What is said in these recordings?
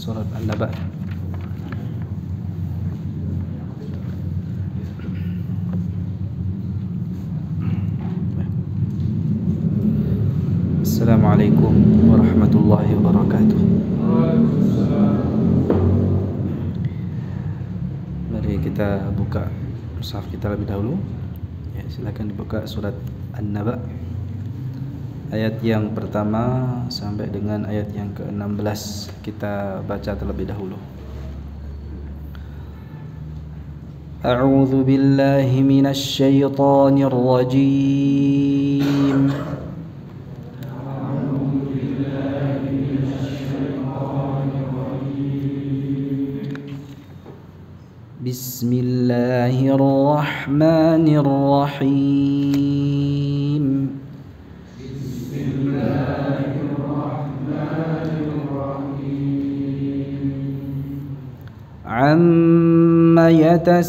surat An-Naba. Assalamualaikum warahmatullahi wabarakatuh. Mari kita buka mushaf kita lebih dahulu. Ya, silakan dibuka surat An-Naba. Ayat yang pertama sampai dengan ayat yang ke-16 kita baca terlebih dahulu. A'udzu billahi minasy syaithanir rajim. Bismillahirrahmanirrahim. Amma yatasaalun.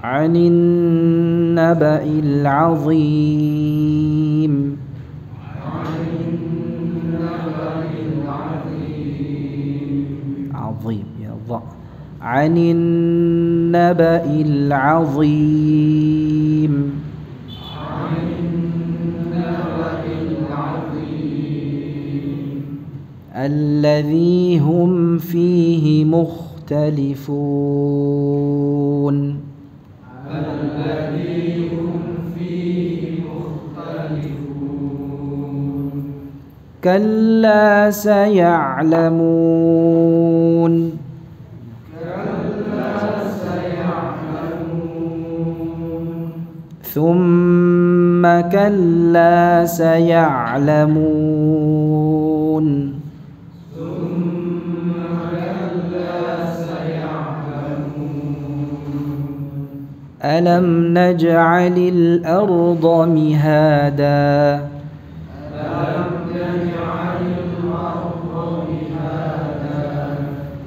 Anin naba'il azim. Azim ya dha. Anin naba'il azim. Alladhi hum fihi mukhtalifun. Kalla saya'lamun. Thumma kalla saya'lamun. Alam naj'alil arda mihada.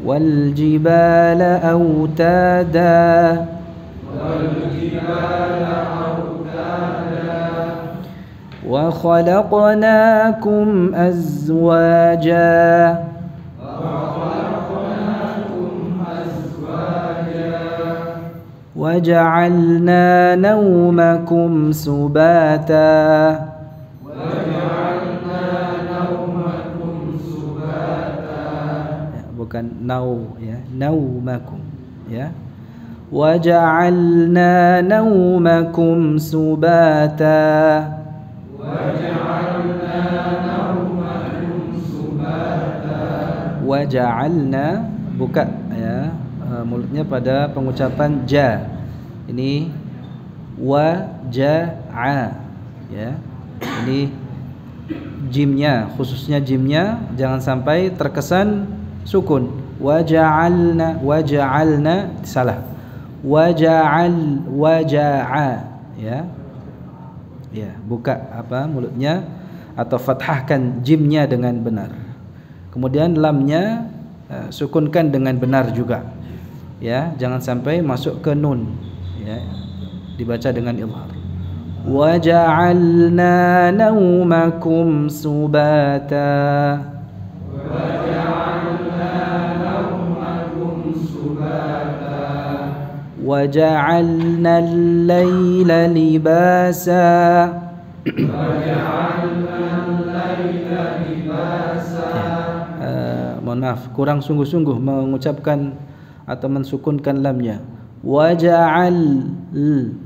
Wal jibala awtada. Wa khalaqnakum azwaja. وجعلنا نومكم سباتا. Bukan nau ya, naumakum ya. وجعلنا نومكم سباتا. وجعلنا buka ya, mulutnya pada pengucapan ja. Ini waja'a ya. Ini jimnya, khususnya jimnya jangan sampai terkesan sukun. Waja'alna salah. Waja'a ya. Ya, buka apa mulutnya atau fathahkan jimnya dengan benar. Kemudian lamnya sukunkan dengan benar juga. Ya, jangan sampai masuk ke nun ya, dibaca dengan idhar. Wa ja'alna naumakum subata. Wa ja'alna al-laila libasa. Mohon maaf, kurang sungguh-sungguh mengucapkan atau mensukunkan lamnya. Waja'al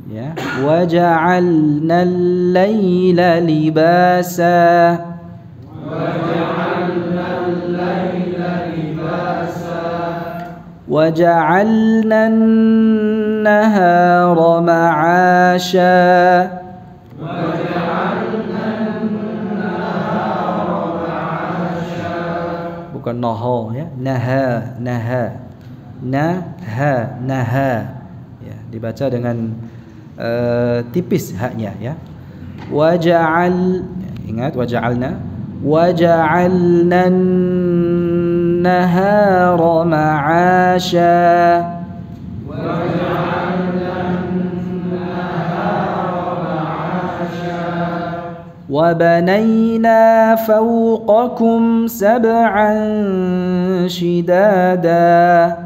ya, waja'alna al-laila libasa. Waja'alna al-laila libasa. Waja'alna an-nahara ma'asha. Bukan naha ya, naha ya, dibaca dengan tipis haknya ya. Waja'al, ingat waja'alna an-nahara ma'asha. وبنينا فوقكم سبعا شدادا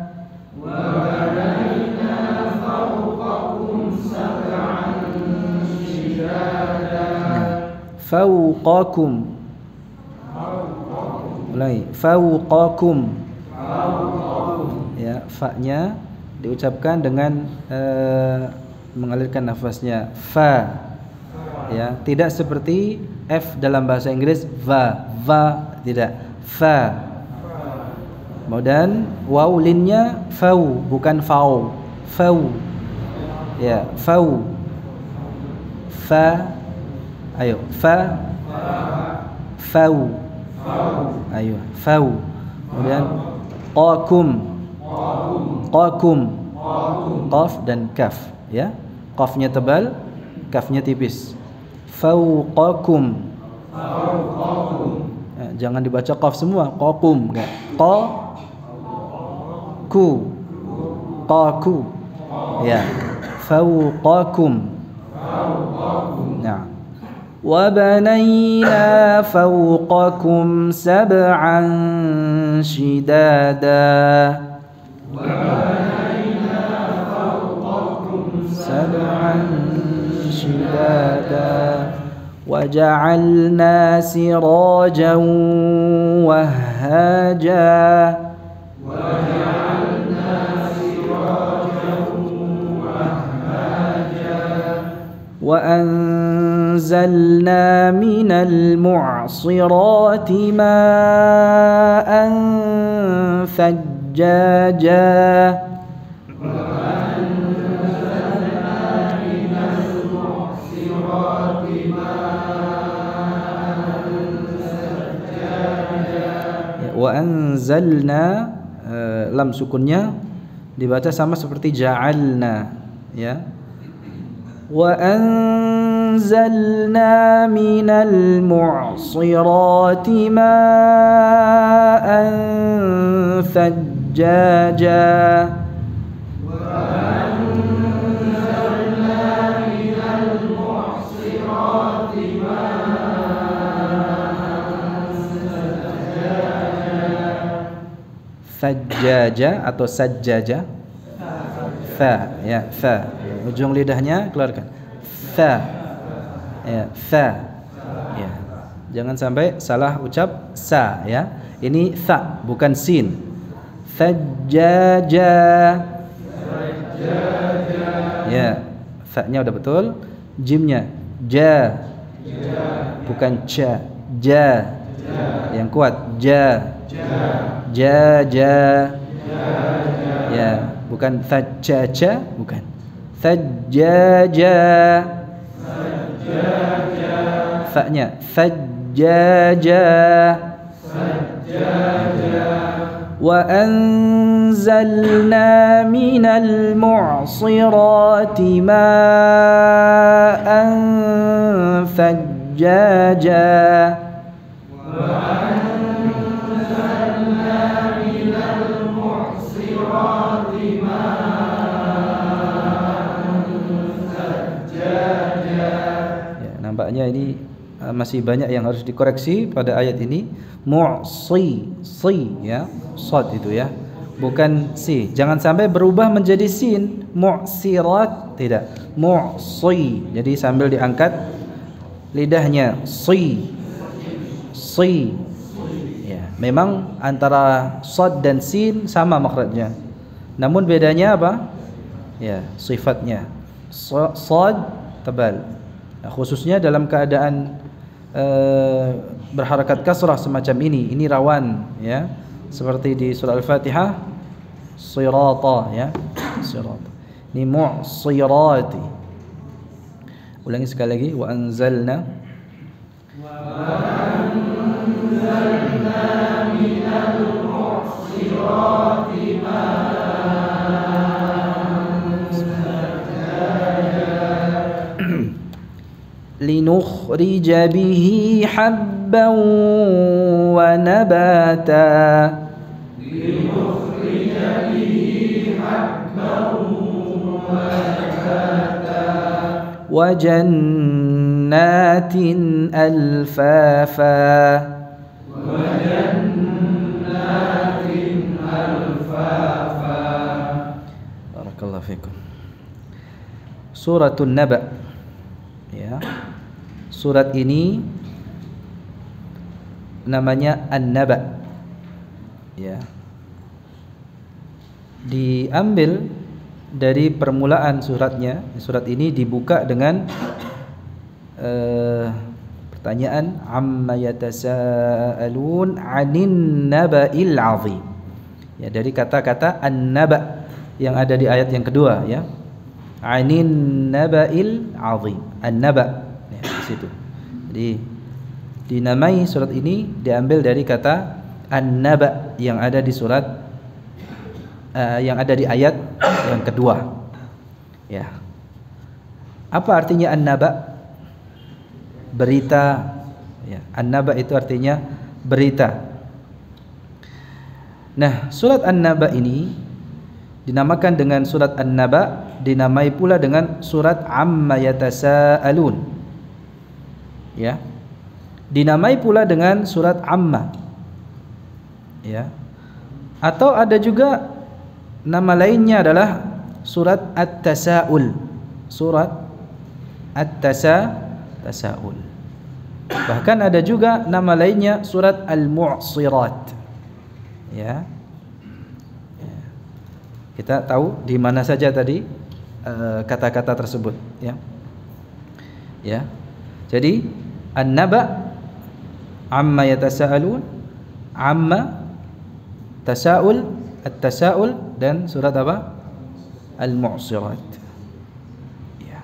فوقكم ulangi fauqakum ya fa-nya diucapkan dengan mengalirkan nafasnya fa ya tidak seperti f dalam bahasa Inggris va tidak fa kemudian waw linnya fau bukan fau ya fau fa ayo fa fau ayo fau kemudian qakum qaf dan kaf ya qafnya tebal kafnya tipis fauqakum jangan dibaca qaf semua qaqum enggak qaku ya fauqakum nah وَبَنَيْنَا فَوْقَكُمْ سَبْعًا شِدَادًا وَجَعَلْنَا سِرَاجًا وَهَّاجًا وأنزلنا من المعصرات ماء ثجاجا وأنزلنا lam sukunnya dibaca sama seperti ja'alna ya وأنزلنا من المعصرات ماء ثجاجا Sajjaja atau sajjaja fa ya fa ujung lidahnya keluarkan fa ya fa ya jangan sampai salah ucap sa ya ini tha bukan sin sajjaja ya fa-nya udah betul jimnya ja bukan ca ja yang kuat ja ja ya bukan thajjaja bukan thajjaja fa-nya thajjaja wa anzalna minal mu'sirati ma'an thajjaja nampaknya ini masih banyak yang harus dikoreksi pada ayat ini. Mu'si ya sad itu ya bukan si jangan sampai berubah menjadi sin mu'sirat tidak mu'si jadi sambil diangkat lidahnya si ya memang antara sad dan sin sama makhrajnya namun bedanya apa ya sifatnya sad tebal khususnya dalam keadaan berharakat kasrah semacam ini rawan ya seperti di surah Al-Fatihah sirata ya sirata ini mu'sirati ulangi sekali lagi wa anzalna minal mu'sirati لنخرج به حبا ونباتا وجنات jannatin alfafa. Barakallahu fikum. Suratun Naba, ya. Surat ini namanya An-Naba, ya. Diambil dari permulaan suratnya. Surat ini dibuka dengan pertanyaan amma yatasaalun 'anin naba'il 'azim. Ya, dari kata-kata an-naba yang ada di ayat yang kedua, ya. 'Anin naba'il 'azim. An-naba, ya, di situ. Jadi dinamai surat ini diambil dari kata an-naba yang ada di surat yang ada di ayat yang kedua, ya. Apa artinya an-naba? Berita, ya. An-naba itu artinya berita. Nah, surat An-Naba ini dinamakan dengan surat An-Naba, dinamai pula dengan surat Amma Yatasaalun, ya. Dinamai pula dengan surat Amma, ya. Atau ada juga nama lainnya adalah surat At-Tasaul. Surat At-Tasaul. Bahkan ada juga nama lainnya surat Al-Mu'sirat. Ya. Kita tahu di mana saja tadi kata-kata tersebut, ya. Ya. Jadi An-Naba, Amma Yatasaalun, Amma, Tasaul, At-Tasaul, dan surat apa? Al-Mu'sirat. Ya.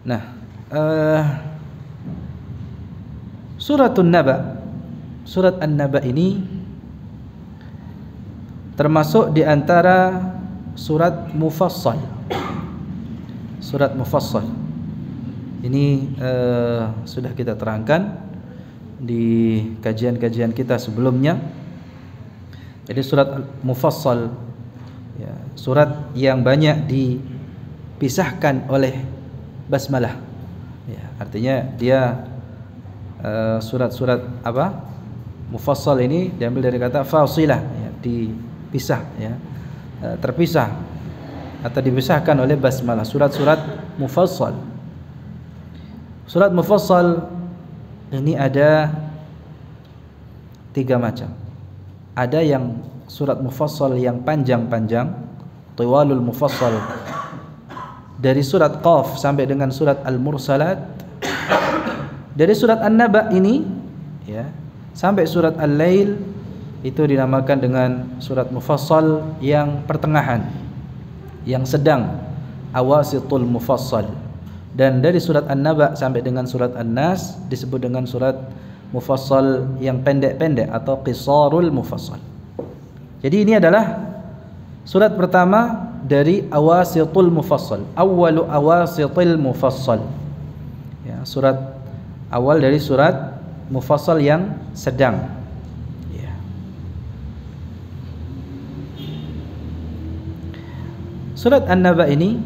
Nah, Suratun Naba, surat An-Naba ini termasuk di antara surat mufassal. Surat mufassal ini sudah kita terangkan di kajian-kajian kita sebelumnya. Jadi surat mufassal, ya, surat yang banyak dipisahkan oleh basmalah, ya, artinya dia surat-surat apa? Mufassal ini diambil dari kata fasilah, ya, dipisah, ya, terpisah atau dipisahkan oleh basmalah. Surat-surat mufassal. Surat mufassal ini ada 3 macam. Ada yang surat mufassal yang panjang-panjang, tiwalul mufassal, dari surat Qaf sampai dengan surat Al-Mursalat. Dari surat An-Naba ini, ya, sampai surat Al-Lail, itu dinamakan dengan surat mufassal yang pertengahan, yang sedang, awasitul mufassal. Dan dari surat An-Naba sampai dengan surat An-Nas disebut dengan surat mufassal yang pendek-pendek atau qisarul mufassal. Jadi ini adalah surat pertama dari awasitul mufassal, awwalu awasitil mufassal, ya, surat awal dari surat mufassal yang sedang, ya. Surat An-Naba ini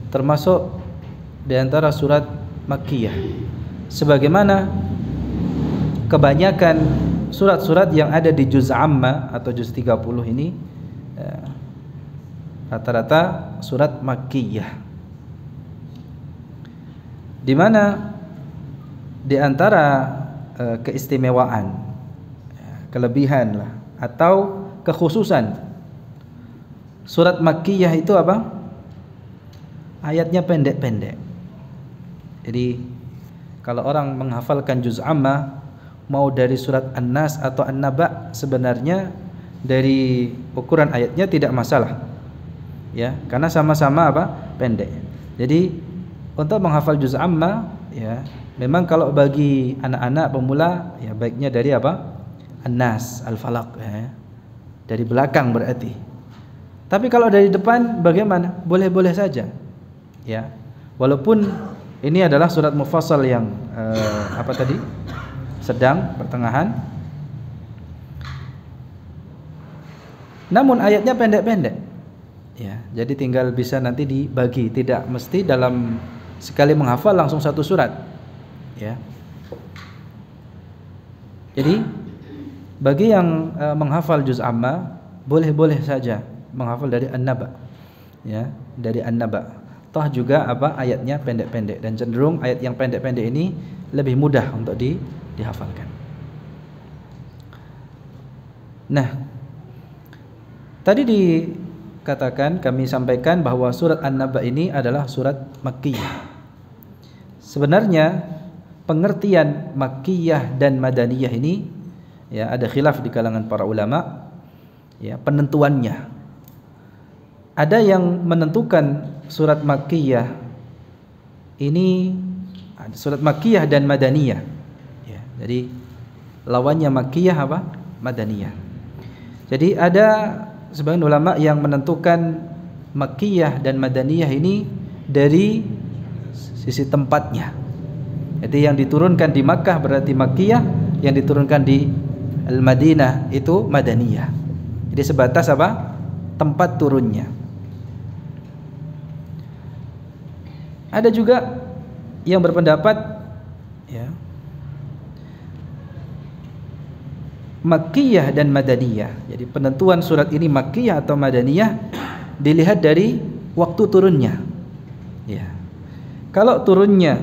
termasuk di antara surat Makkiyah, sebagaimana kebanyakan surat-surat yang ada di juz amma atau juz 30 ini, rata-rata surat Makkiyah. Di mana di antara keistimewaan, kelebihan lah, atau kekhususan surat Makkiyah itu apa? Ayatnya pendek-pendek. Jadi kalau orang menghafalkan juz amma, mau dari surat An-Nas atau An-Naba, sebenarnya dari ukuran ayatnya tidak masalah, ya, karena sama-sama apa? Pendek. Jadi untuk menghafal juz amma, ya, memang kalau bagi anak-anak pemula, ya, baiknya dari apa? An-Nas, Al-Falaq, ya, dari belakang berarti. Tapi kalau dari depan bagaimana? Boleh-boleh saja, ya, walaupun ini adalah surat mufassal yang apa tadi? Sedang, pertengahan. Namun ayatnya pendek-pendek, Ya, jadi tinggal bisa nanti dibagi, tidak mesti dalam sekali menghafal langsung satu surat. Ya. Jadi bagi yang menghafal juz amma boleh-boleh saja menghafal dari An-Naba. Ya, dari An-Naba. Toh juga ayatnya pendek-pendek, dan cenderung ayat yang pendek-pendek ini lebih mudah untuk dihafalkan. Nah, tadi dikatakan, kami sampaikan bahwa surat An-Naba ini adalah surat Makkiyah. Sebenarnya pengertian Makkiyah dan Madaniyah ini ya ada khilaf di kalangan para ulama ya penentuannya. Ada yang menentukan surat Makkiyah ini surat Makkiyah dan Madaniyah. Ya, jadi lawannya Makkiyah Madaniyah. Jadi ada sebagian ulama yang menentukan Makkiyah dan Madaniyah ini dari sisi tempatnya. Jadi yang diturunkan di Makkah berarti Makkiyah, yang diturunkan di Al-Madinah itu Madaniyah. Jadi sebatas tempat turunnya. Ada juga yang berpendapat ya Makkiyah dan Madaniyah. Jadi penentuan surat ini Makkiyah atau Madaniyah dilihat dari waktu turunnya. Ya. Kalau turunnya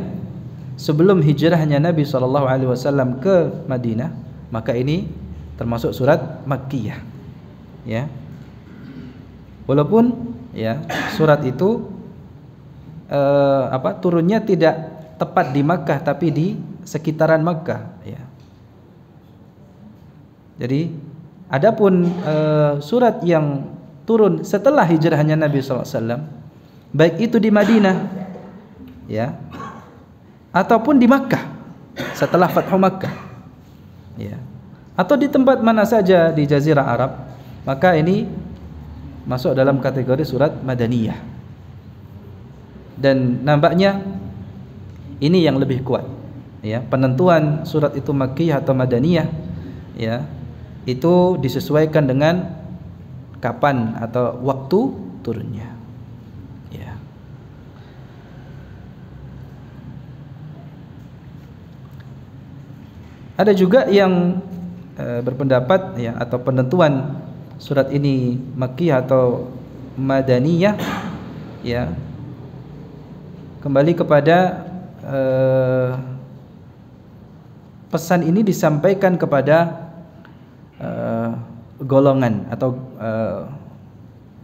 sebelum hijrahnya Nabi SAW ke Madinah, maka ini termasuk surat Makkiyah. Ya. Walaupun ya surat itu turunnya tidak tepat di Makkah tapi di sekitaran Makkah ya. Jadi adapun surat yang turun setelah hijrahnya Nabi SAW, baik itu di Madinah ya ataupun di Makkah setelah Fathu Makkah ya, atau di tempat mana saja di Jazirah Arab, maka ini masuk dalam kategori surat Madaniyah. Dan nampaknya ini yang lebih kuat ya, penentuan surat itu Makkiyah atau Madaniyah ya itu disesuaikan dengan kapan atau waktu turunnya ya. Ada juga yang berpendapat ya atau penentuan surat ini Makkiyah atau Madaniyah ya kembali kepada pesan ini disampaikan kepada golongan atau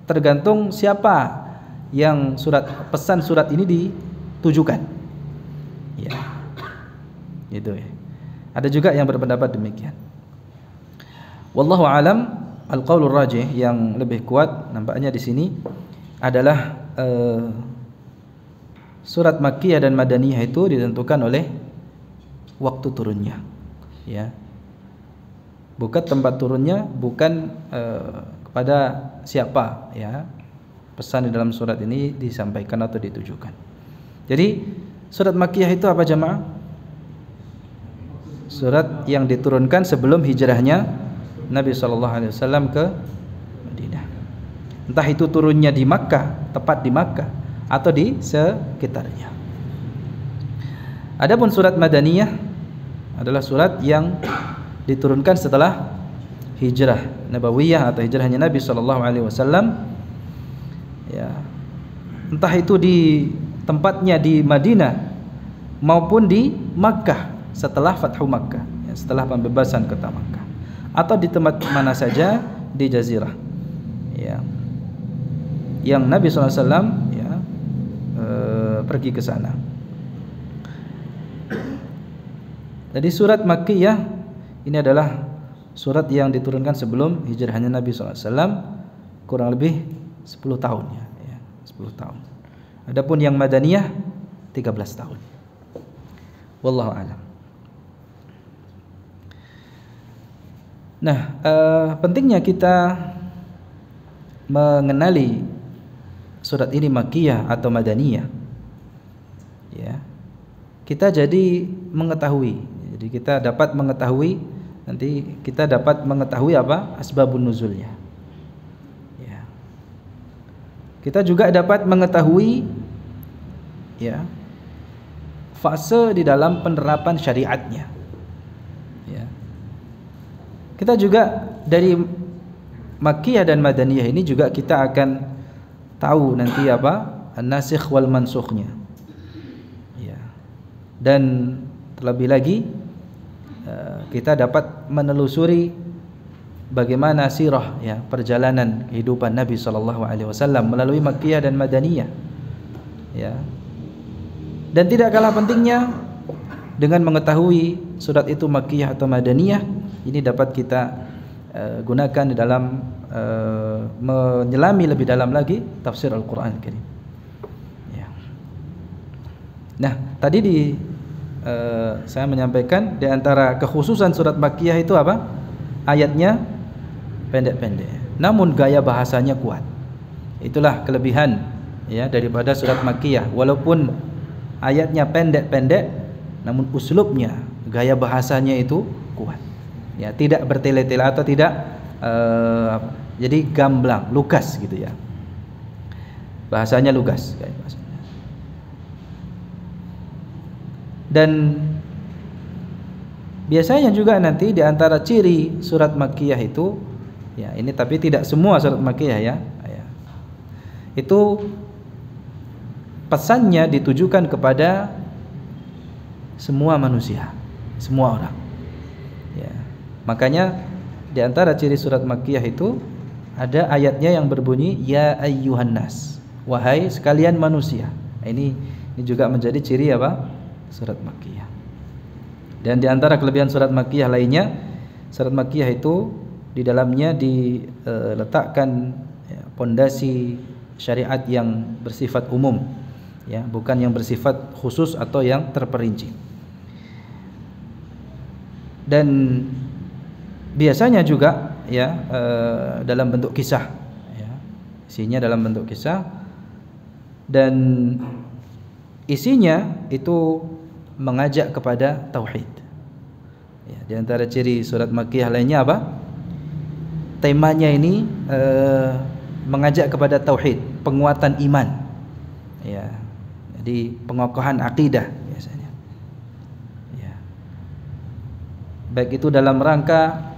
tergantung siapa yang pesan surat ini ditujukan ya gitu ya. Ada juga yang berpendapat demikian. Wallahu alam, al-qaulur rajih yang lebih kuat nampaknya di sini adalah surat Makkiyah dan Madaniyah itu ditentukan oleh waktu turunnya ya. Bukan tempat turunnya, bukan kepada siapa ya pesan di dalam surat ini disampaikan atau ditujukan. Jadi surat Makkiyah itu apa jamaah? Surat yang diturunkan sebelum hijrahnya Nabi SAW ke Madinah. Entah itu turunnya di Makkah, tepat di Makkah, atau di sekitarnya. Adapun surat Madaniyah adalah surat yang diturunkan setelah hijrah Nabawiyah atau hijrahnya Nabi SAW ya. Entah itu di tempatnya di Madinah maupun di Makkah setelah Fathu Makkah ya, setelah pembebasan kota Makkah, atau di tempat mana saja di Jazirah ya yang Nabi SAW pergi ke sana. Jadi surat Makkiyah ini adalah surat yang diturunkan sebelum hijrahnya Nabi SAW kurang lebih 10 tahun ya 10 tahun. Adapun yang Madaniyah 13 tahun. Wallahu a'lam. Nah, pentingnya kita mengenali surat ini Makkiyah atau Madaniyah ya. Kita jadi mengetahui. Jadi kita dapat mengetahui, nanti kita dapat mengetahui asbabun nuzulnya. Ya. kita juga dapat mengetahui ya fase di dalam penerapan syariatnya. Ya. Kita juga dari Makkiyah dan Madaniyah ini juga kita akan tahu nanti apa an-nasikh wal mansukhnya. Ya. Dan terlebih lagi kita dapat menelusuri bagaimana sirah ya perjalanan kehidupan Nabi SAW melalui Makkiyah dan Madaniyah. Ya. Dan tidak kalah pentingnya dengan mengetahui surat itu Makkiyah atau Madaniyah, ini dapat kita gunakan di dalam menyelami lebih dalam lagi tafsir Al-Quran Al-Karim. Ya. Nah, tadi saya menyampaikan di antara kekhususan surat Makkiyah itu apa? Ayatnya pendek-pendek, namun gaya bahasanya kuat. Itulah kelebihan ya daripada surat Makkiyah. Walaupun ayatnya pendek-pendek, namun uslubnya, gaya bahasanya itu kuat. Ya, tidak bertele-tele atau tidak jadi gamblang, lugas gitu ya. Bahasanya lugas kayak bahasanya. Dan biasanya juga nanti di antara ciri surat Makkiyah itu ya ini, tapi tidak semua surat Makkiyah ya. Itu pesannya ditujukan kepada semua manusia, semua orang. Ya. Makanya di antara ciri surat Makkiyah itu ada ayatnya yang berbunyi ya ayyuhan nas, wahai sekalian manusia. Ini juga menjadi ciri apa? Surat Makkiyah. Dan di antara kelebihan surat Makkiyah lainnya, surat Makkiyah itu di dalamnya diletakkan pondasi syariat yang bersifat umum, ya, bukan yang bersifat khusus atau yang terperinci. Dan biasanya juga ya dalam bentuk kisah, ya, isinya dalam bentuk kisah, dan isinya itu mengajak kepada tauhid. Ya, di antara ciri surat Makkiyah lainnya apa? Temanya ini mengajak kepada tauhid, penguatan iman. Ya. Jadi pengokohan akidah biasanya. Ya. Baik itu dalam rangka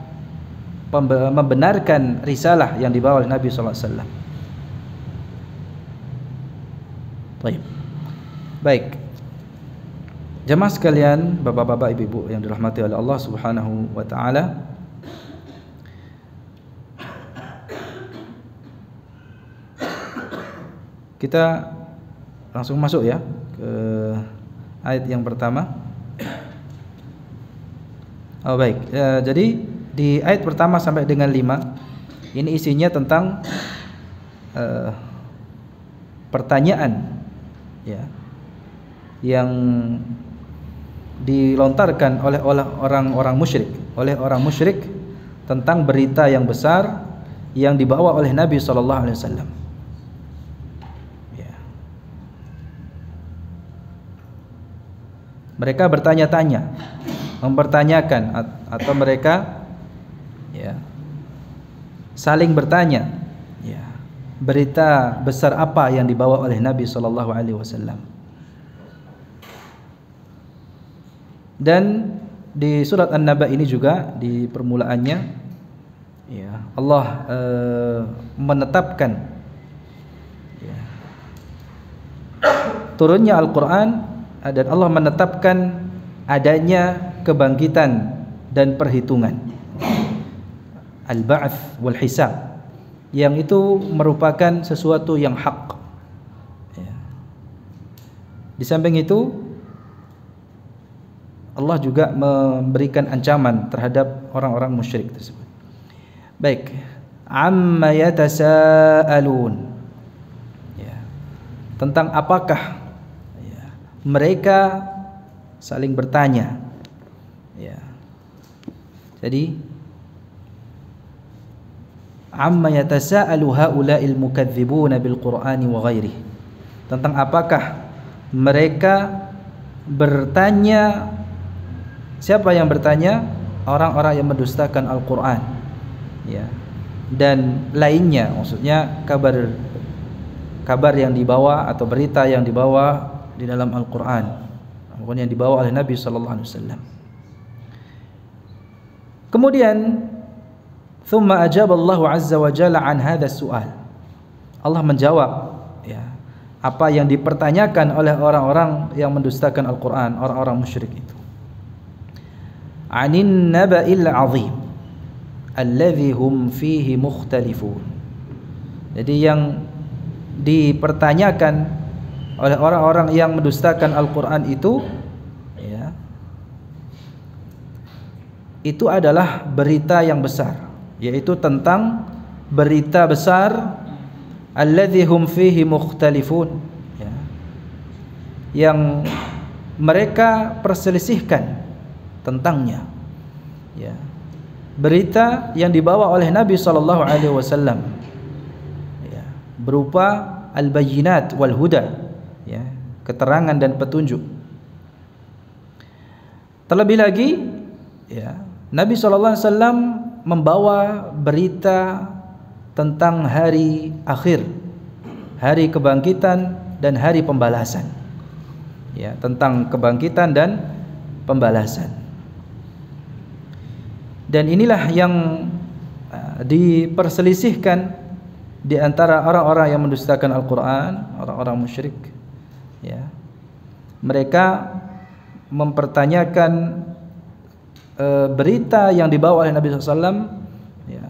membenarkan risalah yang dibawa oleh Nabi sallallahu alaihi wasallam. Baik. Jemaah sekalian, bapak-bapak, ibu-ibu yang dirahmati oleh Allah Subhanahu wa taala. Kita langsung masuk ya ke ayat yang pertama. Oh baik, jadi di ayat pertama sampai dengan 5 ini isinya tentang pertanyaan ya yang dilontarkan oleh orang musyrik tentang berita yang besar yang dibawa oleh Nabi sallallahu alaihi wasallam. Ya. Mereka bertanya-tanya, mempertanyakan, atau mereka ya saling bertanya, ya, berita besar apa yang dibawa oleh Nabi sallallahu alaihi wasallam. Dan di surat An-Naba ini juga di permulaannya ya Allah menetapkan ya, turunnya Al-Quran, dan Allah menetapkan adanya kebangkitan dan perhitungan, al-ba'ts wal hisab, yang itu merupakan sesuatu yang hak ya. Di samping itu Allah juga memberikan ancaman terhadap orang-orang musyrik tersebut. Baik, amma yatasaalun. Ya. Tentang apakah ya, mereka saling bertanya. Ya. Jadi amma yatasaalu haula'il mukadzibuna bil Qur'ani wa ghairihi. Tentang apakah mereka bertanya. Siapa yang bertanya? Orang-orang yang mendustakan Al-Quran ya, dan lainnya, maksudnya kabar kabar yang dibawa atau berita yang dibawa di dalam Al-Quran, yang dibawa oleh Nabi sallallahu alaihi wasallam. Kemudian thumma ajaba Allah azza wa jalla an hadha su'al. Allah menjawab ya apa yang dipertanyakan oleh orang-orang yang mendustakan Al-Quran, orang-orang musyrik itu. Anin naba'il 'azim alladhi hum fihi mukhtalifun. Jadi yang dipertanyakan oleh orang-orang yang mendustakan Al-Quran itu ya, itu adalah berita yang besar, yaitu tentang berita besar alladzi hum fihi mukhtalifun ya, yang mereka perselisihkan tentangnya ya, berita yang dibawa oleh Nabi sallallahu alaihi wasallam ya, berupa al-bayyinat wal huda ya, keterangan dan petunjuk. Terlebih lagi ya, Nabi sallallahu alaihi wasallam membawa berita tentang hari akhir, hari kebangkitan dan hari pembalasan ya, tentang kebangkitan dan pembalasan. Dan inilah yang diperselisihkan di antara orang-orang yang mendustakan Al-Quran, orang-orang musyrik ya. Mereka mempertanyakan berita yang dibawa oleh Nabi SAW ya,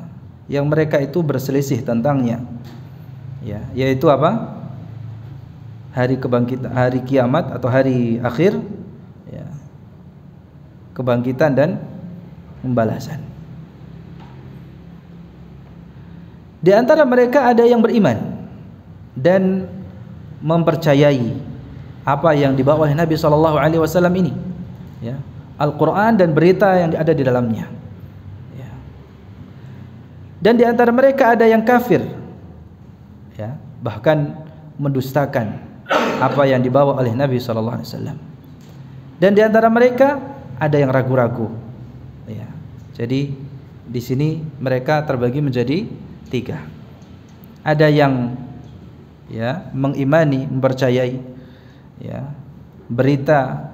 yang mereka itu berselisih tentangnya ya, yaitu apa? Hari kebangkitan, hari kiamat atau hari akhir ya, kebangkitan dan pembalasan. Di antara mereka ada yang beriman dan mempercayai apa yang dibawa oleh Nabi SAW ini ya, Al-Quran dan berita yang ada di dalamnya ya. Dan di antara mereka ada yang kafir ya, bahkan mendustakan apa yang dibawa oleh Nabi SAW. Dan di antara mereka ada yang ragu-ragu ya. Jadi di sini mereka terbagi menjadi 3. Ada yang ya mengimani, mempercayai ya berita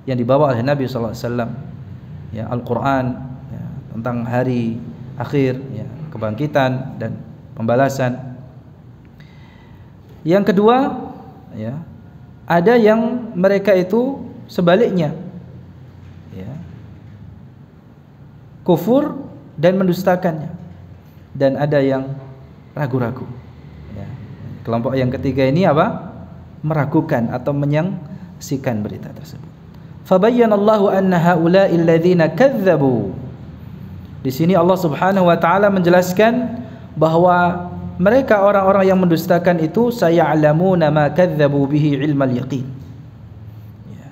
yang dibawa oleh Nabi sallallahu alaihi wasallam ya, Al-Qur'an ya, tentang hari akhir ya, kebangkitan dan pembalasan. Yang kedua ya, ada yang mereka itu sebaliknya ya, kufur dan mendustakannya, dan ada yang ragu-ragu ya. Kelompok yang ketiga ini apa? Meragukan atau menyaksikan berita tersebut. Fabayyanallahu anna haula'i alladhina kadzdzabu. Di sini Allah Subhanahu wa taala menjelaskan bahwa mereka orang-orang yang mendustakan itu saya'lamuna ma kadzdzabu bihi ilmal yaqin ya.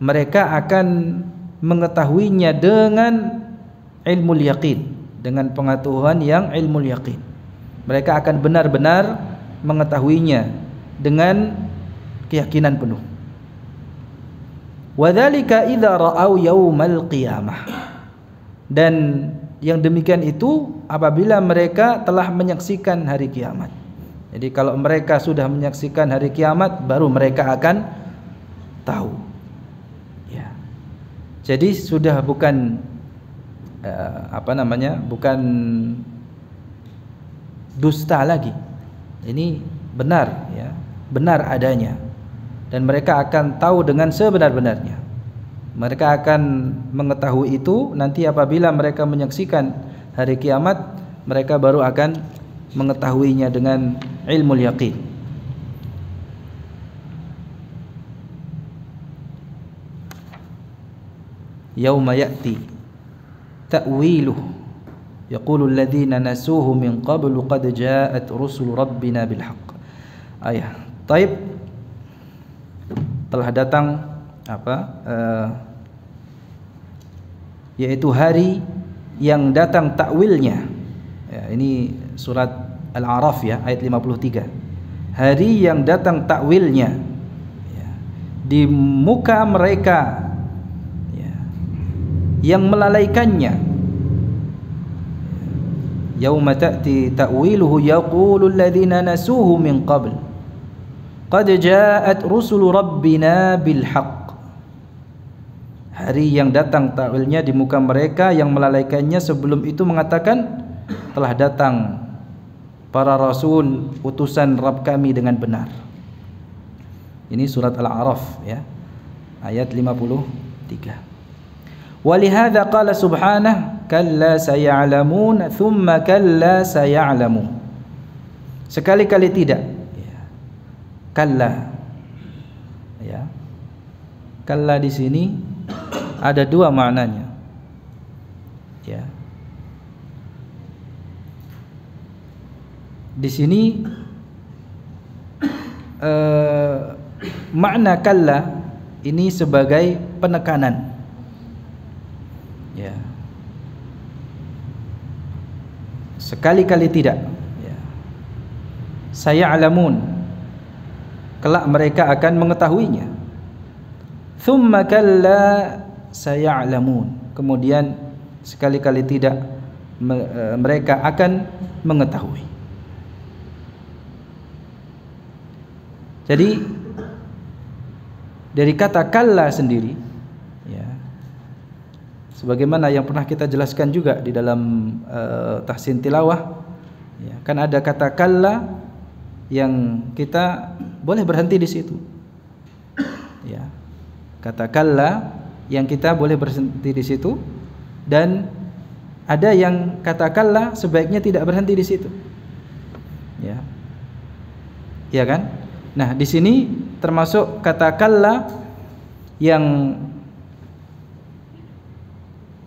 Mereka akan mengetahuinya dengan ilmul yaqin, dengan pengetahuan yang ilmul yaqin. Mereka akan benar-benar mengetahuinya dengan keyakinan penuh. Wadzalika idza ra'au yaumal qiyamah. Dan yang demikian itu apabila mereka telah menyaksikan hari kiamat. Jadi kalau mereka sudah menyaksikan hari kiamat, baru mereka akan tahu ya. Jadi sudah bukan bukan dusta lagi. Ini benar ya, benar adanya. Dan mereka akan tahu dengan sebenar-benarnya. Mereka akan mengetahui itu nanti apabila mereka menyaksikan hari kiamat, mereka baru akan mengetahuinya dengan ilmul yaqin. Yauma ya'ti ta'wiluhu yaqulu alladhina nasuhu min qablu qad ja'at rusul rabbina bil haqq. Ayat. Taib, telah datang yaitu hari yang datang takwilnya ya, ini surat Al-A'raf ya, ayat 53. Hari yang datang takwilnya ya, di muka mereka ya, yang melalaikannya yauma ta'ti ta'wiluhu yaqulu alladhina nasuhu min qabl qad ja'at rusulu rabbina bil haqq. Hari yang datang takwilnya di muka mereka yang melalaikannya sebelum itu mengatakan, telah datang para rasul utusan Rabb kami dengan benar. Ini surat Al-A'raf ya, ayat 53. Walihada qala subhanahu kalla saya'lamun thumma kalla saya'lamun. Sekali-kali tidak ya. Kalla ya. Kalla di sini ada dua maknanya ya. Di sini makna kalla ini sebagai penekanan ya, sekali-kali tidak ya. Saya'lamun, kelak mereka akan mengetahuinya. Thumma kalla saya'lamun, kemudian sekali-kali tidak mereka akan mengetahui. Jadi dari kata kalla sendiri ya, sebagaimana yang pernah kita jelaskan juga di dalam tahsin tilawah ya, kan ada kata kalla yang kita boleh berhenti di situ ya, kata kalla yang kita boleh berhenti di situ, dan ada yang kata kalla sebaiknya tidak berhenti di situ ya, ya kan. Nah di sini termasuk kata kalla yang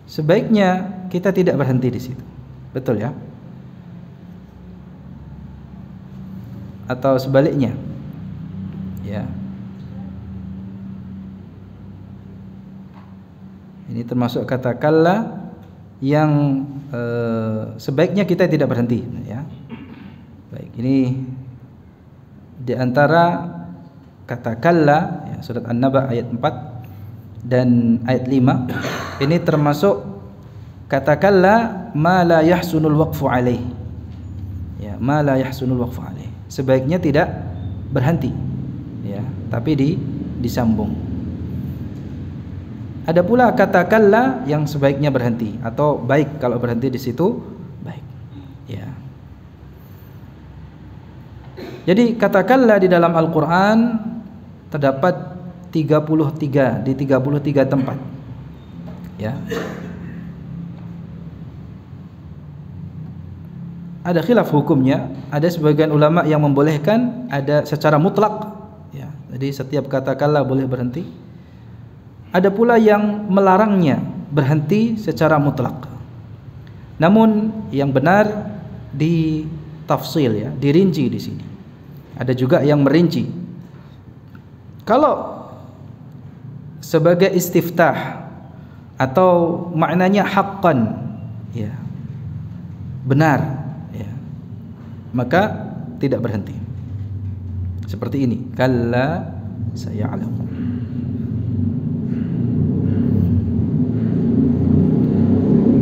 sebaiknya kita tidak berhenti di situ, betul ya? Atau sebaliknya, ya. Ini termasuk kata kalla yang sebaiknya kita tidak berhenti, ya. Baik, ini di antara kata kalla ya, surat An-Naba ayat 4 dan ayat 5 ini termasuk kata kalla ma la yahsunul waqfu alaih ya, ma la yahsunul waqfu alaih, sebaiknya tidak berhenti ya, tapi disambung. Ada pula kata kalla yang sebaiknya berhenti atau baik kalau berhenti di situ baik ya. Jadi kata kalla di dalam Al-Quran terdapat 33 di 33 tempat ya. Ada khilaf hukumnya, ada sebagian ulama yang membolehkan, ada secara mutlak ya. Jadi setiap kata kalla boleh berhenti. Ada pula yang melarangnya berhenti secara mutlak. Namun yang benar ditafsil ya, dirinci di sini. Ada juga yang merinci. Kalau sebagai istiftah atau maknanya haqqan ya, benar ya, maka tidak berhenti. Seperti ini, kalla saya'lamu.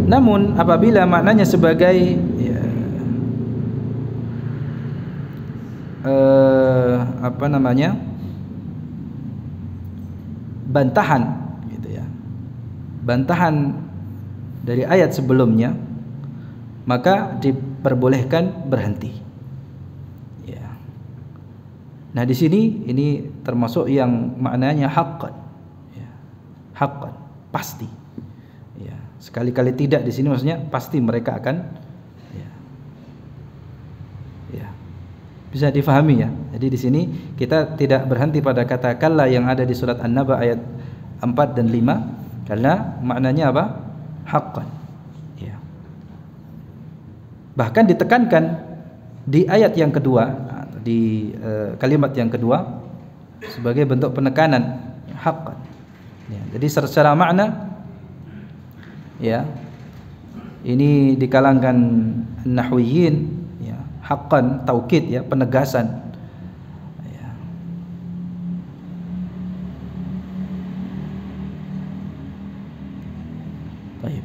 Namun apabila maknanya sebagai ya, apa namanya, bantahan gitu ya, bantahan dari ayat sebelumnya, maka diperbolehkan berhenti ya. Nah di sini ini termasuk yang maknanya haqqan ya, haqqan, pasti ya. Sekali-kali tidak di sini maksudnya pasti mereka akan ya, ya. Bisa difahami ya. Jadi di sini kita tidak berhenti pada kata kalla yang ada di surat An-Naba ayat 4 dan 5 karena maknanya apa? Haqqan. Ya. Bahkan ditekankan di ayat yang kedua, di kalimat yang kedua sebagai bentuk penekanan haqqan. Ya, jadi secara makna ya, ini di kalangan nahwiyin ya, haqqan taukid ya, penegasan ya. Baik.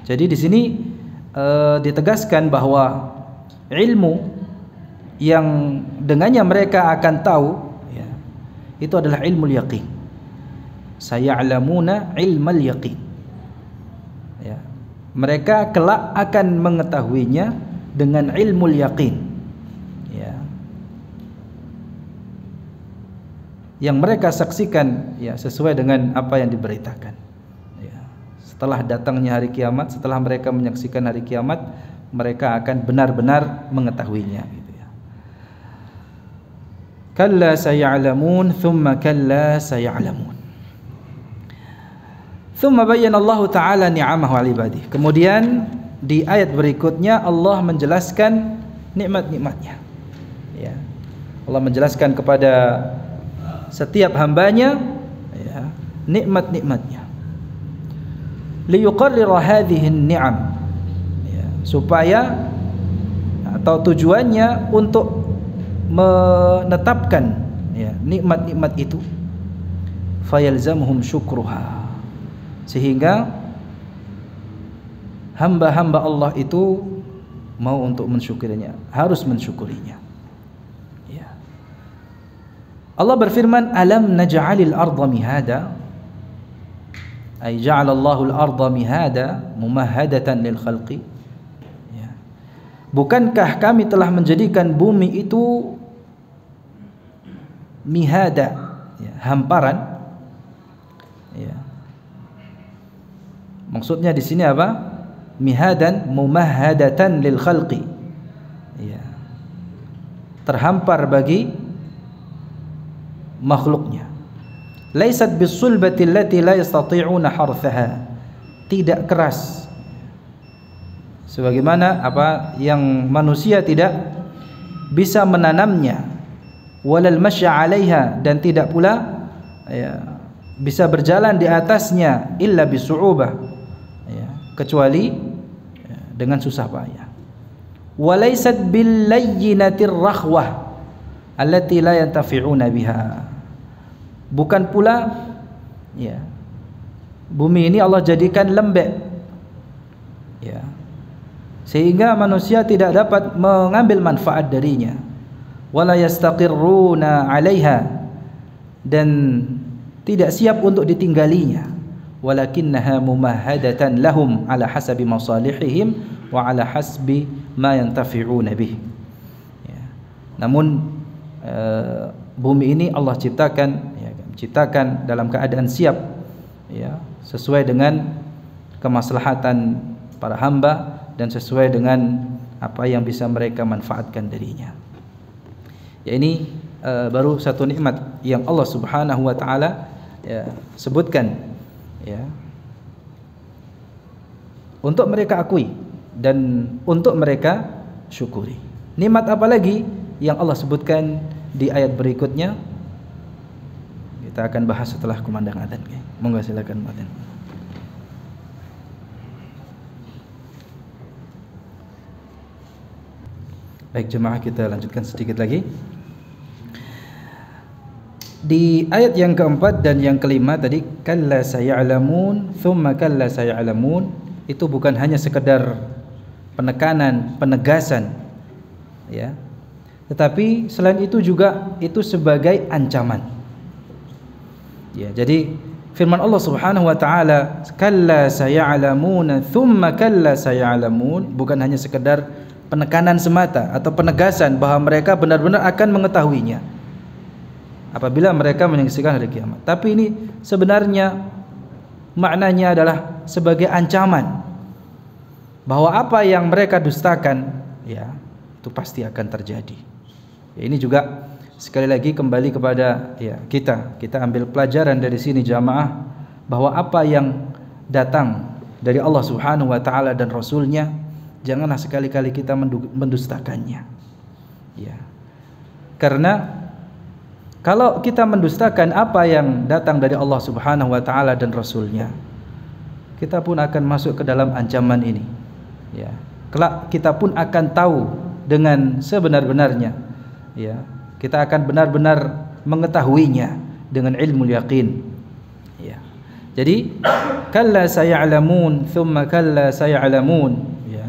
Jadi di sini ditegaskan bahwa ilmu yang dengannya mereka akan tahu, ya, itu adalah ilmu yaqin. Saya'lamuna ilmal yaqin. Ya. Mereka kelak akan mengetahuinya dengan ilmu yaqin. Ya. Yang mereka saksikan, ya, sesuai dengan apa yang diberitakan. Ya. Setelah datangnya hari kiamat, setelah mereka menyaksikan hari kiamat, mereka akan benar-benar mengetahuinya, gitu ya. Kalla saya'lamun thumma kalla saya'lamun. Thumma bayyana Allah Ta'ala ni'amahu 'ala ibadihi. Kemudian di ayat berikutnya Allah menjelaskan nikmat-nikmatnya. Ya. Allah menjelaskan kepada setiap hambanya, ya, nikmat-nikmatnya. Liyuqarrira hadhihi an-ni'am, ya, supaya atau tujuannya untuk menetapkan, ya, nikmat-nikmat itu. Fayalzamuhum syukruha, sehingga hamba-hamba Allah itu mau untuk mensyukurinya, harus mensyukurinya. Ya. Allah berfirman, alam naj'alil arda mihada, ay ja'alallahu al-arda mihada mumahhadatan lil khalqi. Ya. Bukankah kami telah menjadikan bumi itu mihada, ya, hamparan. Ya. Maksudnya di sini apa? Mihadan mumahhadatan lil khalqi. Ya. Terhampar bagi makhluknya. Laisat bisulbati allati la yastati'una harthaha. Tidak keras. Sebagaimana apa yang manusia tidak bisa menanamnya. Walal masya 'alaiha, dan tidak pula, ya, bisa berjalan di atasnya illa bisu'ubah, ya, kecuali, ya, dengan susah payah. Walaysat bil layyinatir rakhwah allati la yantafi'una biha. Bukan pula, ya, bumi ini Allah jadikan lembek, ya, sehingga manusia tidak dapat mengambil manfaat darinya. Wala yastaqirruna 'alaiha, dan tidak siap untuk ditinggalinya. Walakinnaha mumahhadatan lahum ala hasabi masalihihim wa ala hasbi ma yantafi'una bih. Ya. Namun bumi ini Allah ciptakan, ya, ciptakan dalam keadaan siap, ya, sesuai dengan kemaslahatan para hamba dan sesuai dengan apa yang bisa mereka manfaatkan darinya. Ya, ini baru satu nikmat yang Allah Subhanahu wa taala, ya, sebutkan, ya, untuk mereka akui dan untuk mereka syukuri. Nikmat apa lagi yang Allah sebutkan di ayat berikutnya? Kita akan bahas setelah kumandang adzan. Monggo silakan muadzin. Baik jemaah, kita lanjutkan sedikit lagi. Di ayat yang keempat dan yang kelima tadi, kalla saya'lamun thumma kalla saya'lamun, itu bukan hanya sekedar penekanan, penegasan, ya, tetapi selain itu juga itu sebagai ancaman. Ya, jadi firman Allah Subhanahu wa taala, kalla saya'lamun thumma kalla saya'lamun, bukan hanya sekedar penekanan semata atau penegasan bahwa mereka benar-benar akan mengetahuinya apabila mereka menyaksikan hari kiamat. Tapi ini sebenarnya maknanya adalah sebagai ancaman bahwa apa yang mereka dustakan, ya, itu pasti akan terjadi. Ya, ini juga sekali lagi kembali kepada, ya, kita ambil pelajaran dari sini jamaah, bahwa apa yang datang dari Allah Subhanahu wa taala dan Rasulnya, janganlah sekali-kali kita mendustakannya. Ya. Karena kalau kita mendustakan apa yang datang dari Allah Subhanahu wa taala dan Rasulnya, kita pun akan masuk ke dalam ancaman ini. Ya. Kelak kita pun akan tahu dengan sebenar-benarnya. Ya. Kita akan benar-benar mengetahuinya dengan ilmu yaqin. Ya. Jadi kalla saya'lamun thumma kalla saya'lamun, ya.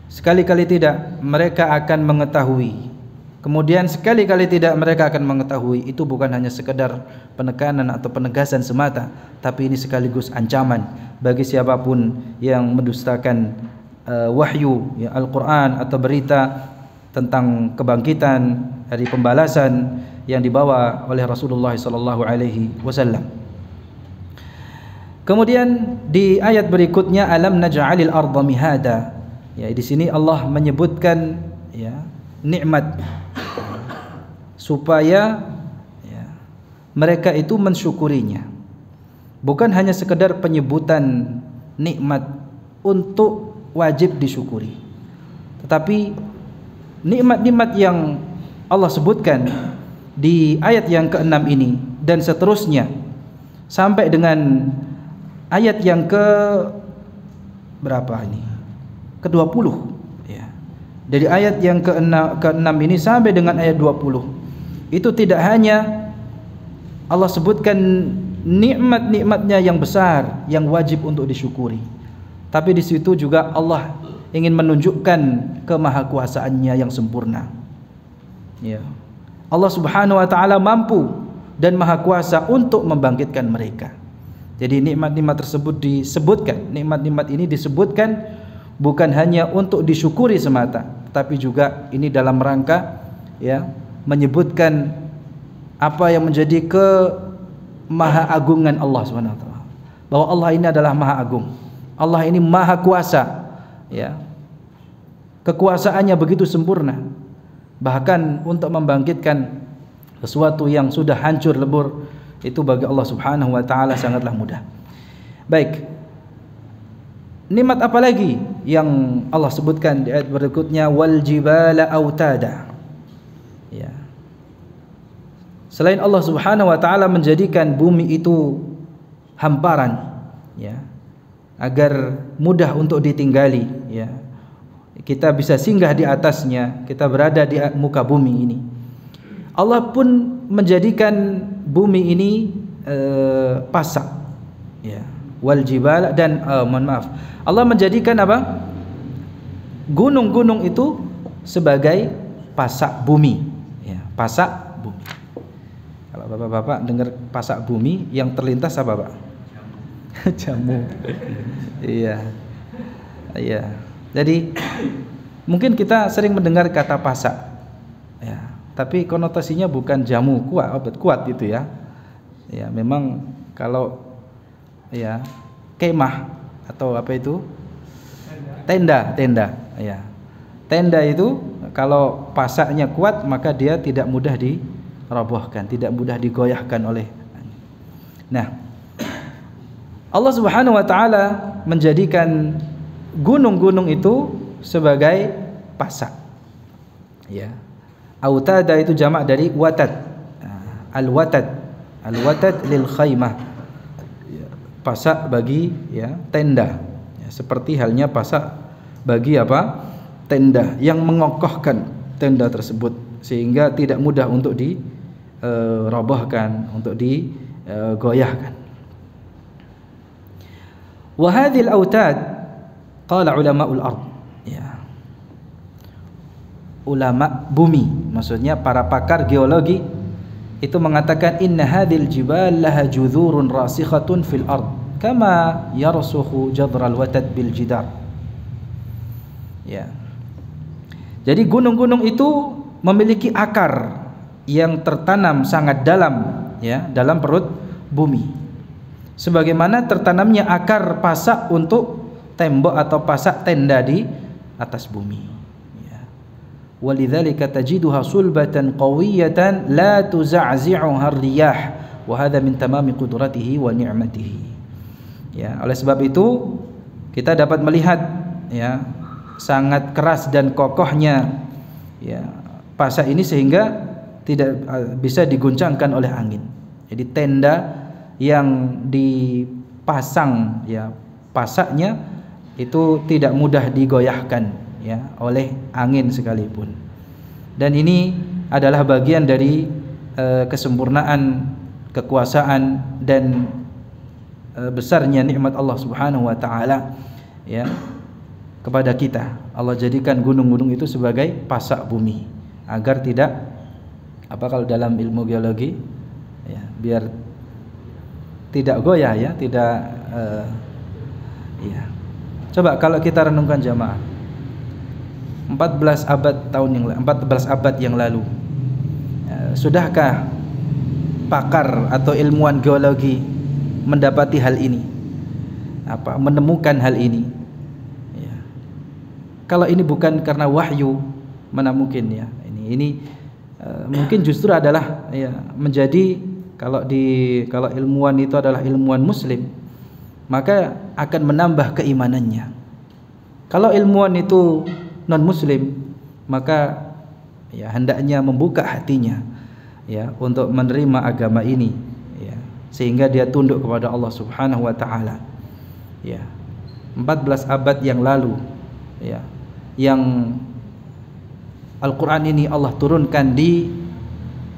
sekali-kali tidak mereka akan mengetahui. Kemudian sekali-kali tidak mereka akan mengetahui. Itu bukan hanya sekedar penekanan atau penegasan semata, tapi ini sekaligus ancaman bagi siapapun yang mendustakan wahyu, ya, Al-Quran atau berita tentang kebangkitan, hari pembalasan yang dibawa oleh Rasulullah SAW. Kemudian di ayat berikutnya, alam naj'alil arda mihada. Ya, di sini Allah menyebutkan, ya, nikmat supaya, ya, mereka itu mensyukurinya. Bukan hanya sekedar penyebutan nikmat untuk wajib disyukuri, tetapi nikmat-nikmat yang Allah sebutkan di ayat yang ke-6 ini dan seterusnya sampai dengan ayat yang ke berapa ini? Ke-20, ya. Dari ayat yang ke-6 ini sampai dengan ayat 20. Itu tidak hanya Allah sebutkan nikmat-nikmatnya yang besar yang wajib untuk disyukuri, tapi di situ juga Allah ingin menunjukkan kemahakuasaannya yang sempurna. Ya. Allah Subhanahu wa taala mampu dan maha kuasa untuk membangkitkan mereka. Jadi nikmat-nikmat tersebut disebutkan, nikmat-nikmat ini disebutkan bukan hanya untuk disyukuri semata, tapi juga ini dalam rangka, ya, menyebutkan apa yang menjadi kemahaagungan Allah Subhanahu wa taala. Bahwa Allah ini adalah maha agung. Allah ini maha kuasa, ya. Kekuasaannya begitu sempurna. Bahkan untuk membangkitkan sesuatu yang sudah hancur lebur, itu bagi Allah Subhanahu wa taala sangatlah mudah. Baik. Nikmat apa lagi yang Allah sebutkan di ayat berikutnya, wal jibala autada. Ya. Selain Allah Subhanahu wa taala menjadikan bumi itu hamparan, ya, agar mudah untuk ditinggali, ya. Kita bisa singgah di atasnya, kita berada di muka bumi ini. Allah pun menjadikan bumi ini pasak, ya. Wal jibala, dan Allah menjadikan apa? Gunung-gunung itu sebagai pasak bumi, ya, pasak bumi. Kalau bapak-bapak dengar pasak bumi, yang terlintas apa, Pak? Jamu. Iya. Iya. Jadi mungkin kita sering mendengar kata pasak, ya, tapi konotasinya bukan jamu kuat, obat kuat itu, ya. Ya, memang kalau, ya, kemah atau apa itu? Tenda, ya. Tenda itu kalau pasaknya kuat maka dia tidak mudah dirobohkan, tidak mudah digoyahkan oleh. Nah, Allah Subhanahu wa taala menjadikan gunung-gunung itu sebagai pasak, ya. Autada itu jamak dari watad. Al-watad lil khaymah, pasak bagi, ya, tenda, ya, seperti halnya pasak bagi apa? Tenda yang mengokohkan tenda tersebut sehingga tidak mudah untuk dirobohkan, untuk digoyahkan. Wa hadhil autad qala ulama'ul ard, ya, ulama bumi, maksudnya para pakar geologi itu mengatakan inna hadhil jibal laha judhurun rasikhatun fil ard kama yarsukhu jadral watad bil jidar, ya. Jadi gunung-gunung itu memiliki akar yang tertanam sangat dalam, ya, dalam perut bumi, sebagaimana tertanamnya akar pasak untuk tembok atau pasak tenda di atas bumi, ya. Walidzalika tajiduha sulbatan qawiyatan la tuza'zi'uha ar-riyah wa hadha min tamami qudratihi wa ni'matihi, ya. Oleh sebab itu kita dapat melihat, ya, sangat keras dan kokohnya, ya, pasak ini sehingga tidak bisa diguncangkan oleh angin. Jadi tenda yang dipasang, ya, pasaknya itu tidak mudah digoyahkan, ya, oleh angin sekalipun. Dan ini adalah bagian dari kesempurnaan, kekuasaan dan besarnya nikmat Allah Subhanahu wa taala, ya. kepada kita. Allah jadikan gunung-gunung itu sebagai pasak bumi agar tidak kalau dalam ilmu geologi ya, biar tidak goyah ya, tidak ya. Coba kalau kita renungkan jamaah, 14 abad yang lalu sudahkah pakar atau ilmuwan geologi mendapati hal ini, menemukan hal ini ya. Kalau ini bukan karena wahyu, mana mungkin ya. Ini mungkin justru adalah ya, menjadi kalau ilmuwan itu adalah ilmuwan muslim, maka akan menambah keimanannya. Kalau ilmuwan itu non muslim, maka ya hendaknya membuka hatinya ya untuk menerima agama ini ya, sehingga dia tunduk kepada Allah Subhanahu wa taala. Ya. 14 abad yang lalu ya, yang Al-Qur'an ini Allah turunkan di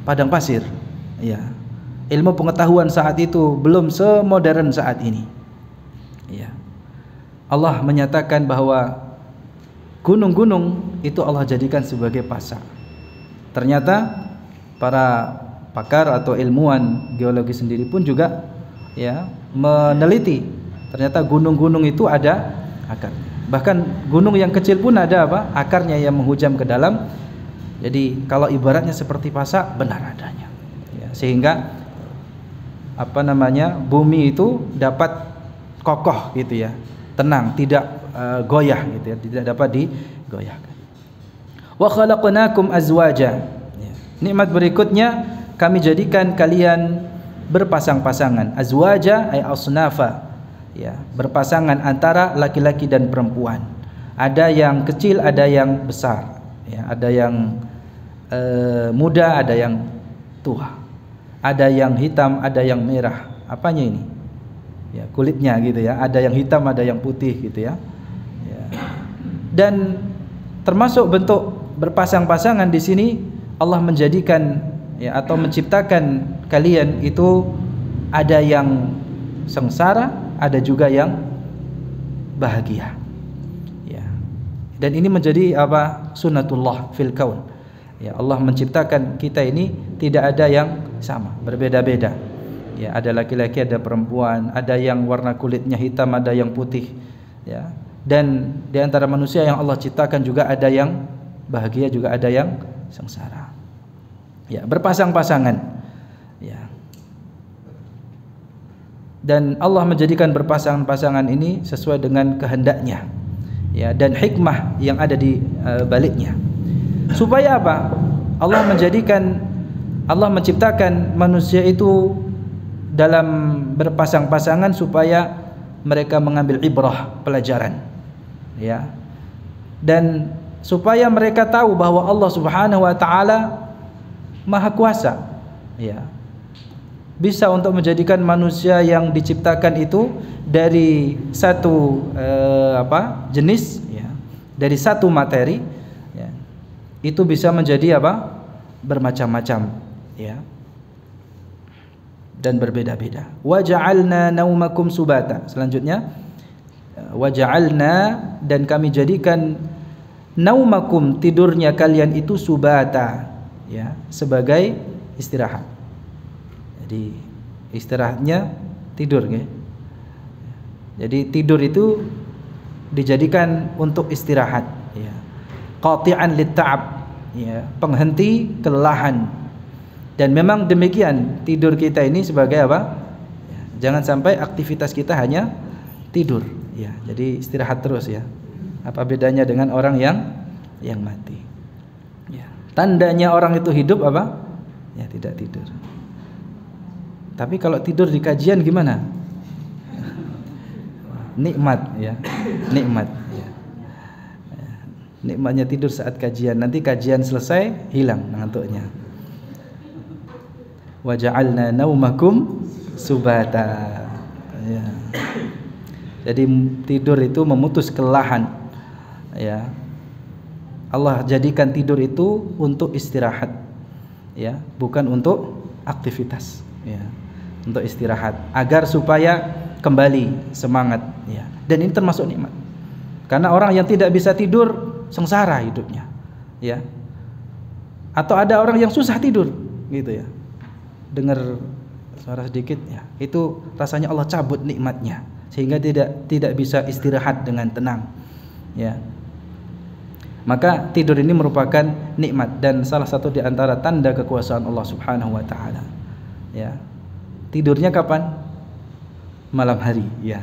padang pasir ya. Ilmu pengetahuan saat itu belum semodern saat ini ya. Allah menyatakan bahwa gunung-gunung itu Allah jadikan sebagai pasak. Ternyata para pakar atau ilmuwan geologi sendiri pun juga ya meneliti, ternyata gunung-gunung itu ada akarnya. Bahkan gunung yang kecil pun ada akarnya yang menghujam ke dalam. Jadi kalau ibaratnya seperti pasak, benar adanya ya, sehingga bumi itu dapat kokoh gitu ya, tenang, tidak goyah gitu ya, tidak dapat digoyahkan. Wa khalaqnakum azwaja. Nikmat berikutnya, kami jadikan kalian berpasang-pasangan. Azwaja ay asnafa ya, berpasangan antara laki-laki dan perempuan. Ada yang kecil, ada yang besar ya, ada yang muda, ada yang tua, ada yang hitam, ada yang merah. Apanya ini ya, kulitnya gitu ya, ada yang hitam, ada yang putih gitu ya. Dan termasuk bentuk berpasang-pasangan di sini, Allah menjadikan ya, atau menciptakan kalian itu ada yang sengsara, ada juga yang bahagia ya. Dan ini menjadi sunnatullah fil kaun ya. Allah menciptakan kita ini tidak ada yang sama, berbeda-beda ya. Ada laki-laki, ada perempuan, ada yang warna kulitnya hitam, ada yang putih ya. Dan di antara manusia yang Allah ciptakan juga ada yang bahagia, juga ada yang sengsara ya, berpasang-pasangan ya. Dan Allah menjadikan berpasang-pasangan ini sesuai dengan kehendaknya ya, dan hikmah yang ada di baliknya. Supaya apa? Allah menciptakan manusia itu dalam berpasang-pasangan supaya mereka mengambil ibrah, pelajaran ya, dan supaya mereka tahu bahwa Allah Subhanahu wa taala Maha Kuasa ya, bisa untuk menjadikan manusia yang diciptakan itu dari satu jenis ya, dari satu materi ya, itu bisa menjadi bermacam-macam ya, dan berbeda-beda. Wa ja'alna naumakum subata. Selanjutnya, wa ja'alna, dan kami jadikan naumakum, tidurnya kalian itu subata ya, sebagai istirahat. Jadi istirahatnya tidur ya. Jadi tidur itu dijadikan untuk istirahat ya. Qati'an lit-ta'ab ya, penghenti kelelahan. Dan memang demikian tidur kita ini sebagai apa? Ya, jangan sampai aktivitas kita hanya tidur ya. Jadi istirahat terus ya. Apa bedanya dengan orang yang mati? Ya. Tandanya orang itu hidup apa? Ya, tidak tidur. Tapi kalau tidur di kajian gimana? Nikmat ya, nikmat ya. Nikmatnya tidur saat kajian. Nanti kajian selesai hilang ngantuknya. Wa ja'alna naumakum subata ya. Jadi tidur itu memutus kelelahan ya. Allah jadikan tidur itu untuk istirahat ya, bukan untuk aktivitas ya, untuk istirahat agar supaya kembali semangat ya. Dan ini termasuk nikmat Karena orang yang tidak bisa tidur sengsara hidupnya, ya. Atau ada orang yang susah tidur, gitu ya. Dengar suara sedikit, ya, itu rasanya Allah cabut nikmatnya, sehingga tidak bisa istirahat dengan tenang, ya. Maka tidur ini merupakan nikmat dan salah satu di antara tanda kekuasaan Allah Subhanahu wa taala. Ya. Tidurnya kapan? Malam hari, ya.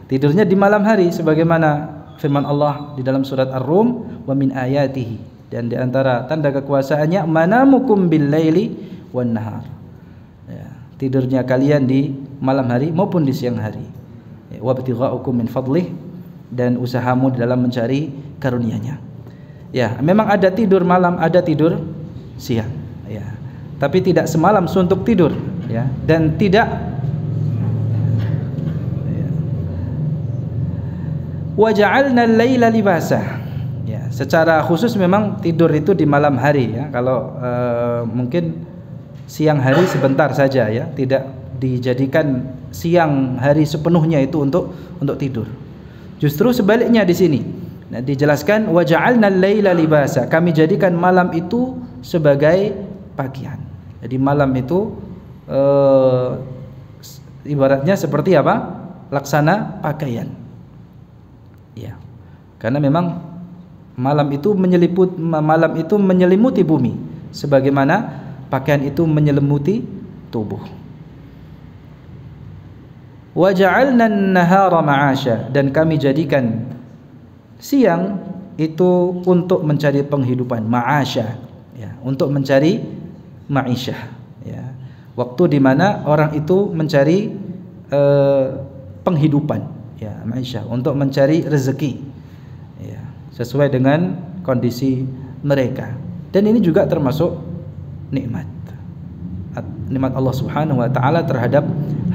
Tidurnya di malam hari sebagaimana firman Allah di dalam surat Ar-Rum, wa min ayatihi, dan di antara tanda kekuasaannya manamukum bil laili wan nahar. Ya, tidurnya kalian di malam hari maupun di siang hari. Ya, wa btigha'ukum min fadlih, dan usahamu dalam mencari karunia-Nya. Ya, memang ada tidur malam, ada tidur siang, ya. Tapi tidak semalam suntuk tidur, ya, dan tidak waja'alna al-laila libasa. Ya, secara khusus memang tidur itu di malam hari, ya. Kalau mungkin siang hari sebentar saja, ya, tidak dijadikan siang hari sepenuhnya itu untuk tidur. Justru sebaliknya di sini. Nah, dijelaskan waja'alna al-laila libasa. Kami jadikan malam itu sebagai pakaian. Jadi malam itu ibaratnya seperti apa? Laksana pakaian. Ya, karena memang malam itu menyelimuti bumi, sebagaimana pakaian itu menyelimuti tubuh. Wa ja'alna an-nahara ma'asha, dan kami jadikan siang itu untuk mencari penghidupan, ma'asha, ya, untuk mencari ma'isyah, ya. Waktu di mana orang itu mencari penghidupan, ya, ma'isyah, untuk mencari rezeki, ya, sesuai dengan kondisi mereka. Dan ini juga termasuk nikmat Allah Subhanahu wa taala terhadap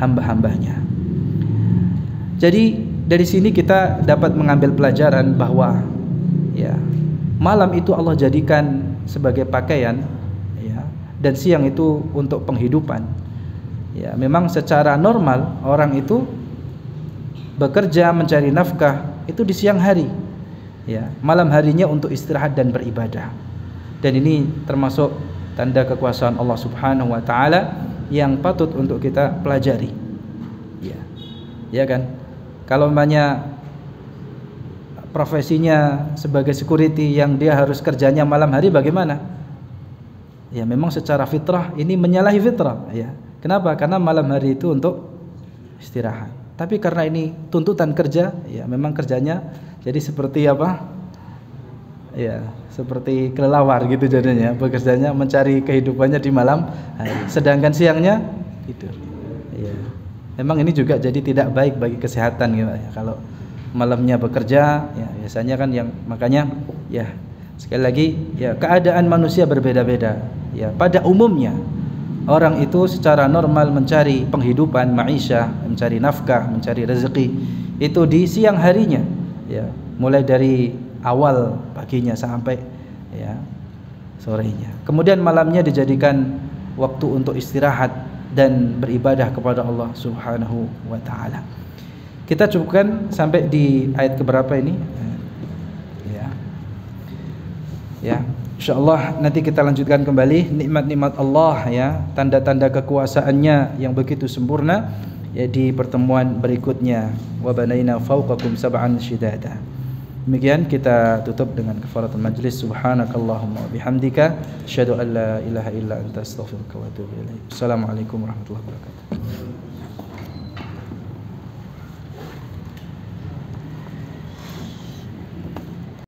hamba-hambanya. Jadi dari sini kita dapat mengambil pelajaran bahwa, ya, malam itu Allah jadikan sebagai pakaian, ya, dan siang itu untuk penghidupan. Ya, memang secara normal orang itu bekerja mencari nafkah itu di siang hari, ya, malam harinya untuk istirahat dan beribadah. Dan ini termasuk tanda kekuasaan Allah Subhanahu wa taala yang patut untuk kita pelajari, ya. Ya kan? Kalau namanya profesinya sebagai security yang dia harus kerjanya malam hari, bagaimana? Ya, memang secara fitrah ini menyalahi fitrah, ya. Kenapa? Karena malam hari itu untuk istirahat. Tapi karena ini tuntutan kerja, ya, memang kerjanya jadi seperti apa? Ya, seperti kelelawar gitu jadinya. Bekerjanya mencari kehidupannya di malam hari, sedangkan siangnya tidur. Ya. Memang ini juga jadi tidak baik bagi kesehatan, gitu, ya. Kalau malamnya bekerja, ya, biasanya kan yang makanya, ya, sekali lagi, ya, keadaan manusia berbeda-beda. Ya, pada umumnya orang itu secara normal mencari penghidupan, ma'isyah, mencari nafkah, mencari rezeki itu di siang harinya, ya, mulai dari awal paginya sampai, ya, sorenya. Kemudian malamnya dijadikan waktu untuk istirahat dan beribadah kepada Allah Subhanahu wa taala. Kita cukupkan sampai di ayat keberapa ini? Ya. Ya. Insyaallah nanti kita lanjutkan kembali nikmat-nikmat Allah, ya, tanda-tanda kekuasaannya yang begitu sempurna, ya, di pertemuan berikutnya. Wa banaina fawqakum sab'an shidada. Demikian kita tutup dengan kafaratul majlis. Subhanakallahumma wa bihamdika asyhadu an la ilaha illa anta astaghfiruka wa atubu ilaik. Assalamualaikum warahmatullahi wabarakatuh.